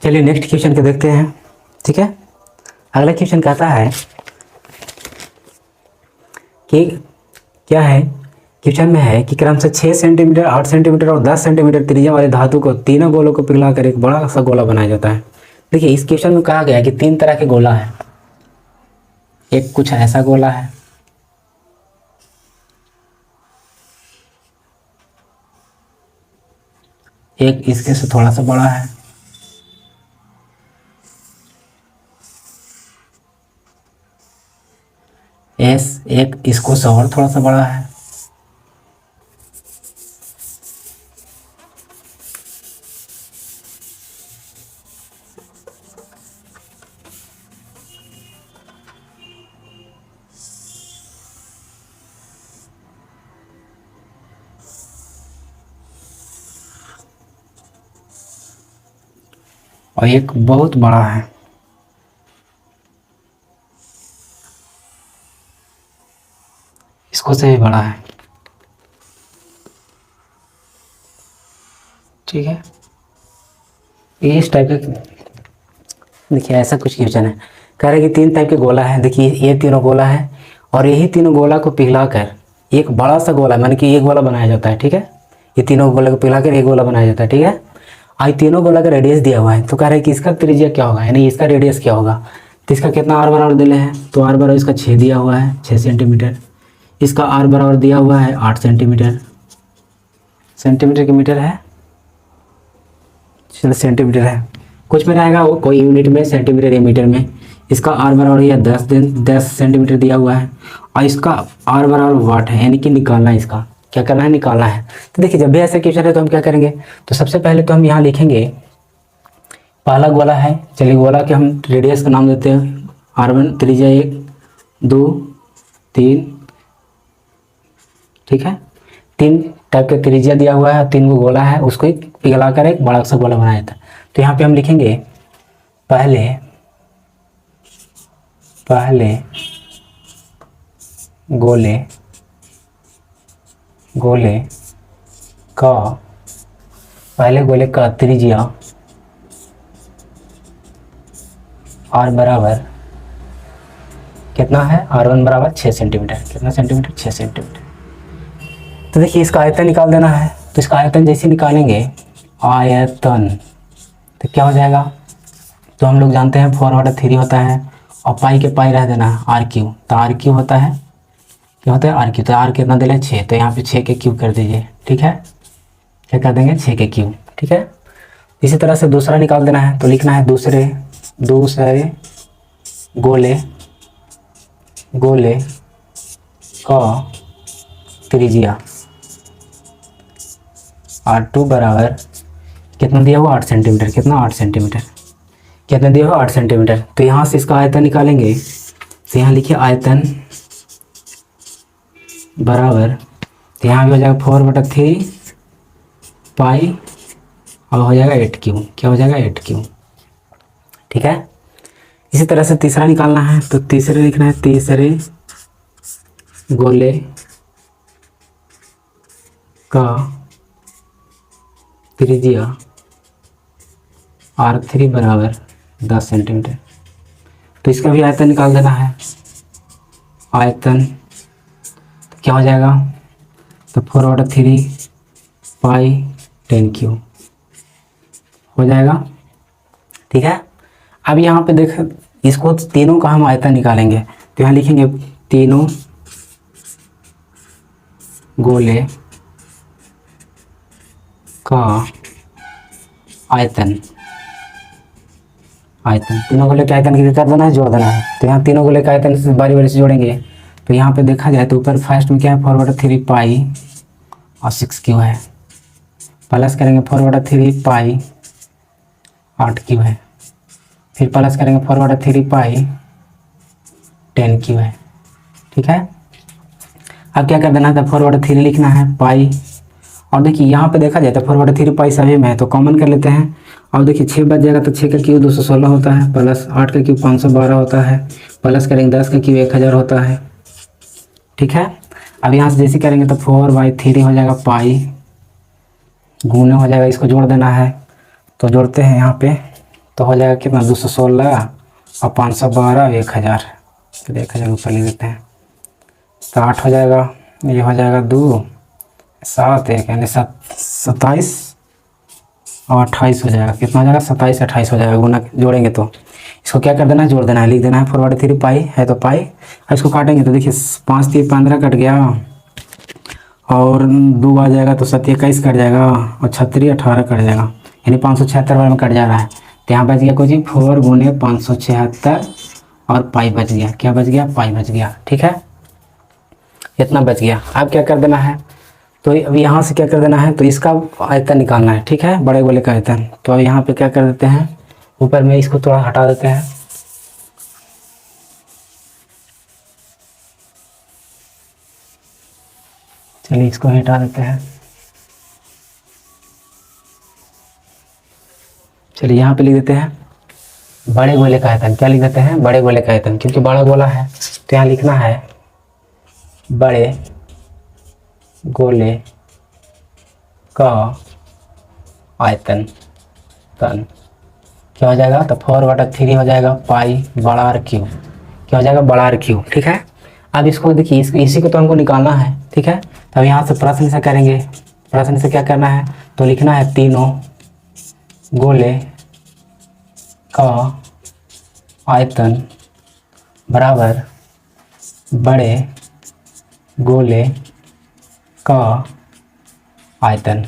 चलिए next question को देखते हैं। ठीक है, अगला क्वेश्चन कहता है कि क्या है, क्वेश्चन में है कि क्रमशः 6 सेंटीमीटर, 8 सेंटीमीटर और 10 सेंटीमीटर त्रिज्या वाले धातु को तीनों गोलों को पिघलाकर एक बड़ा सा गोला बनाया जाता है। देखिए इस क्वेश्चन में कहा गया है कि 3 तरह के गोला है। एक कुछ ऐसा गोला है, एक इसके से थोड़ा सा बड़ा है, एक इसको से और थोड़ा सा बड़ा है, और एक बहुत बड़ा है। इसको से भी बड़ा है। ठीक है, इस टाइप के देखिए ऐसा कुछ क्वेश्चन है। कह रहे कि 3 टाइप के गोला है। देखिए ये तीनों गोला है और यही तीनों गोला को पिघलाकर एक बड़ा सा गोला, माने कि एक गोला बनाया जाता है। ठीक है, ये तीनों गोला को पिघलाकर एक गोला बनाया जाता है। ठीक है, आई तीनों गोला का रेडियस दिया हुआ है, तो कह रहे हैं कि इसका त्रिज्या क्या होगा, यानी इसका रेडियस क्या होगा। तो इसका कितना आर बराबर दिले हैं, तो आर बराबर इसका 6 दिया हुआ है, 6 सेंटीमीटर। इसका आर बराबर दिया हुआ है 8 सेंटीमीटर। सेंटीमीटर की मीटर है, चलो सेंटीमीटर है, कुछ में रहेगा वो कोई यूनिट में, सेंटीमीटर या मीटर में। इसका आर बराबर यह 10 सेंटीमीटर दिया हुआ है और इसका आर बराबर वाट है, यानी कि निकालना है, इसका क्या करना है, निकालना है। तो देखिए जब भी ऐसा क्वेश्चन है तो हम क्या करेंगे, तो सबसे पहले तो हम यहाँ लिखेंगे पहला गोला है। चलिए गोला के हम रेडियस का नाम देते हैं R1, त्रिज्या 1 2 3। ठीक है, 3 टाइप का त्रिज्या दिया हुआ है, 3 गो गोला है, उसको पिघला कर एक बड़ा सा गोला बनाया था। तो यहाँ पे हम लिखेंगे पहले गोले का त्रिज्या R बराबर कितना है, R1 बराबर 6 सेंटीमीटर। कितना सेंटीमीटर, 6 सेंटीमीटर। तो देखिए इसका आयतन निकाल देना है। तो इसका आयतन जैसे निकालेंगे, आयतन तो क्या हो जाएगा, तो हम लोग जानते हैं 4/3 होता है और पाई के पाई रह देना है R क्यू। तो R क्यू होता है, क्या होता है R क्यू। तो R कितना दे रहे 6, तो यहाँ पे 6 के क्यूब कर दीजिए। ठीक है, क्या कर देंगे 6 के क्यूब। ठीक है, इसी तरह से दूसरा निकाल देना है। तो लिखना है दूसरे गोले का त्रिज्या R2 बराबर कितना दिया हुआ 8 सेंटीमीटर। कितना 8 सेंटीमीटर, कितना दिया हुआ 8 सेंटीमीटर। तो यहाँ से इसका आयतन निकालेंगे, तो यहाँ लिखिए आयतन बराबर, तो यहाँ भी हो जाएगा 4/3 पाई और हो जाएगा 8 क्यू। क्या हो जाएगा 8 क्यू। ठीक है, इसी तरह से तीसरा निकालना है। तो तीसरे लिखना है तीसरे गोले का त्रिज्या R3 बराबर 10 सेंटीमीटर। तो इसका भी आयतन निकाल देना है। आयतन तो क्या हो जाएगा, तो 4/3 पाई 10 क्यू हो जाएगा। ठीक है, अब यहाँ पे देख, इसको तीनों का हम आयतन निकालेंगे। तो यहाँ लिखेंगे तीनों गोले का आयतन तीनों गोले के आयतन की कर देना है, जोड़ देना है। तो यहाँ तीनों गोले के आयतन से बारी बारी से जोड़ेंगे। तो यहाँ पे देखा जाए तो ऊपर फर्स्ट में क्या है 4/3 पाई और 6 क्यू है, प्लस करेंगे 4/3 पाई 8 क्यू है, फिर प्लस करेंगे 4/3 पाई 10 क्यू है। ठीक है, अब क्या कर देना था 4/3 लिखना है पाई, और देखिए यहाँ पे देखा जाए तो 4/3 पाई सभी में है, तो कॉमन कर लेते हैं। और देखिए 6 बच जाएगा, तो 6 का क्यू 216 होता है, प्लस 8 का क्यू 512 होता है, प्लस करेंगे 10 का क्यू 1000 होता है। ठीक है, अब यहाँ से जैसे करेंगे तो 4/3 हो जाएगा पाई, गुने हो जाएगा, इसको जोड़ देना है। तो जोड़ते हैं यहाँ पे तो हो जाएगा कितना 216 और 512 1000। चलिए 1000 ऊपर ले लेते हैं तो 8 हो जाएगा, ये हो जाएगा 2 7 1 यानी 27 और 28 हो जाएगा। कितना हो जाएगा 27 28 हो जाएगा। गुना जोड़ेंगे तो इसको क्या कर देना है, जोड़ देना है, लिख देना है फॉरवर्ड 3 पाई है तो पाई। और इसको काटेंगे तो देखिए 5 3 15 कट गया और 2 आ जाएगा तो 7 21 कट जाएगा और 36 18 कट जाएगा, यानी 576 बार में कट जा रहा है। तो यहाँ बच गया कुछ 4 गुने 576 और पाई बच गया। क्या बच गया, पाई बच गया। ठीक है, इतना बच गया। अब क्या कर देना है, तो अब यहाँ से क्या कर देना है, तो इसका आयतन निकालना है। ठीक है, बड़े गोले का आयतन। तो अब यहाँ पे क्या कर देते हैं, ऊपर में इसको थोड़ा हटा देते हैं, चलिए इसको हटा देते हैं। चलिए यहाँ पे लिख देते हैं बड़े गोले का आयतन। क्या लिख देते हैं, बड़े गोले का आयतन, क्योंकि बड़ा गोला है तो यहाँ लिखना है बड़े गोले का आयतन तन। क्या हो जाएगा, तो 4/3 हो जाएगा पाई बड़ा आर क्यू। क्या हो जाएगा, बड़ा आर क्यू। ठीक है, अब इसको देखिए, इसी को तो हमको निकालना है। ठीक है, तब यहाँ से प्रश्न से करेंगे। प्रश्न से क्या करना है, तो लिखना है तीनों गोले का आयतन बराबर बड़े गोले का आयतन।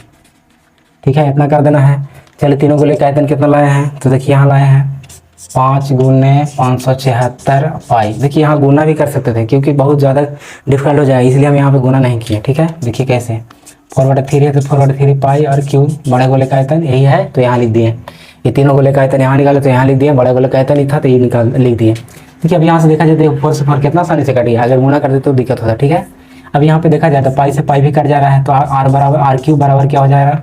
ठीक है, इतना कर देना है। चलिए तीनों गोले का आयतन कितना लाए हैं, तो देखिए यहाँ लाए हैं 5 गुने 576 पाई। देखिए यहाँ गुना भी कर सकते थे क्योंकि बहुत ज़्यादा डिफिकल्ट हो जाएगा, इसलिए हम यहाँ पे गुना नहीं किए। ठीक है, देखिए कैसे, 4/3 है तो 4/3 पाई और क्यू बड़े गोले का आयतन यही है तो यहाँ लिख दिए। ये तीनों गोले का आयतन यहाँ निकाले तो यहाँ लिख दिए, बड़े गोले का आयतन नहीं था तो ये लिख दिए। देखिए अब यहाँ से देखा जाए तो 4 से 4 कितना आसानी से कट गया, अगर गुना कर दे तो दिक्कत होता। ठीक है, अब यहाँ पे देखा जाए तो पाई से पाई भी कट जा रहा है तो आर बराबर आर क्यू बराबर क्या हो जाएगा,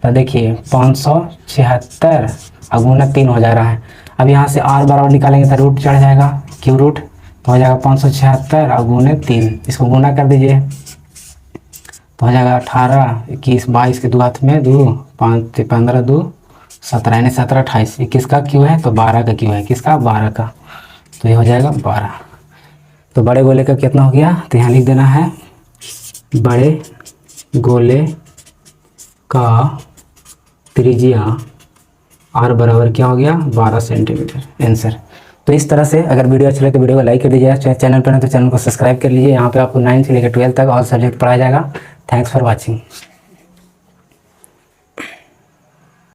तो देखिए 576 और गुना 3 हो जा रहा है। अब यहाँ से आर बराबर निकालेंगे तो रूट चढ़ जाएगा, क्यू रूट, तो हो जाएगा 576 और गुने 3। इसको गुना कर दीजिए तो हो जाएगा 18 21 22 के 2 हाथ में 2 5 15 2 17 यानी 17 28। ये किसका क्यू है, तो 12 का क्यू है। किसका, 12 का, तो ये हो जाएगा 12। तो बड़े गोले का कितना हो गया, तो यहाँ लिख देना है बड़े गोले का त्रिज्या आर बराबर क्या हो गया, 12 सेंटीमीटर। आंसर। तो इस तरह से अगर वीडियो अच्छा लगे तो वीडियो को लाइक कर दीजिए, चैनल पर नहीं तो चैनल को सब्सक्राइब कर लीजिए। यहाँ पे आपको 9 से लेकर 12 तक ऑल सब्जेक्ट पढ़ाया जाएगा। Thanks for watching.